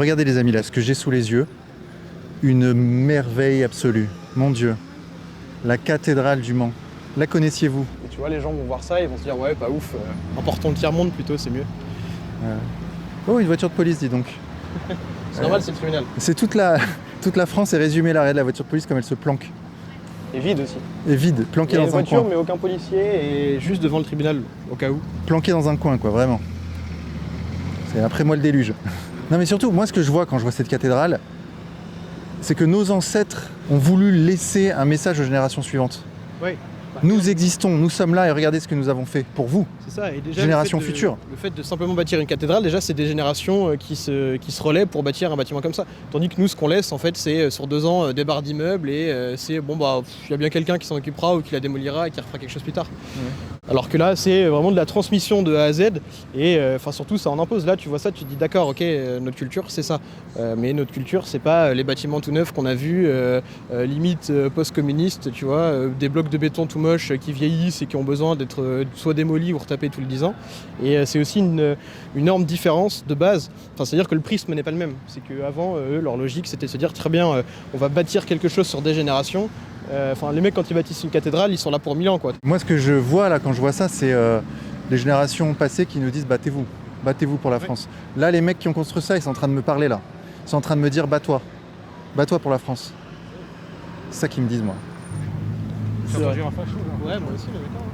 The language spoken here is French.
Regardez les amis là, ce que j'ai sous les yeux. Une merveille absolue. Mon Dieu. La cathédrale du Mans. La connaissiez-vous? Et tu vois, les gens vont voir ça, ils vont se dire ouais, pas ouf, importons le tiers-monde plutôt, c'est mieux. Oh, une voiture de police, dis donc. C'est normal, c'est le tribunal. C'est toute la France est résumée là, regarde la voiture de police comme elle se planque. Et vide aussi. Et vide, planquée Il y a dans une un voiture, coin. mais aucun policier, et juste devant le tribunal, au cas où. Planquée dans un coin, quoi, vraiment. C'est après moi le déluge. Non mais surtout, moi ce que je vois quand je vois cette cathédrale, c'est que nos ancêtres ont voulu laisser un message aux générations suivantes. Oui. Nous existons, nous sommes là et regardez ce que nous avons fait pour vous. C'est ça, et déjà Génération future. Le fait de simplement bâtir une cathédrale, déjà c'est des générations qui se relaient pour bâtir un bâtiment comme ça. Tandis que nous, ce qu'on laisse en fait, c'est sur 2 ans des barres d'immeubles et c'est bon bah il y a bien quelqu'un qui s'en occupera ou qui la démolira et qui refera quelque chose plus tard. Ouais. Alors que là, c'est vraiment de la transmission de A à Z et enfin surtout ça en impose. Là, tu vois ça, tu te dis d'accord, ok, notre culture c'est ça, mais notre culture c'est pas les bâtiments tout neufs qu'on a vus, limite post-communiste, tu vois, des blocs de béton tout moches qui vieillissent et qui ont besoin d'être soit démolis ou retapés tous les 10 ans. Et c'est aussi une énorme différence de base. Enfin, c'est-à-dire que le prisme n'est pas le même. C'est qu'avant, eux, leur logique, c'était de se dire très bien, on va bâtir quelque chose sur des générations. Enfin, les mecs, quand ils bâtissent une cathédrale, ils sont là pour 1000 ans, quoi. Moi ce que je vois là quand je vois ça, c'est les générations passées qui nous disent battez-vous. Battez-vous pour la France. Là, les mecs qui ont construit ça, ils sont en train de me parler là. Ils sont en train de me dire bats-toi. Bats-toi pour la France. C'est ça qu'ils me disent moi. C'est vrai. Ouais, moi aussi, mais d'accord.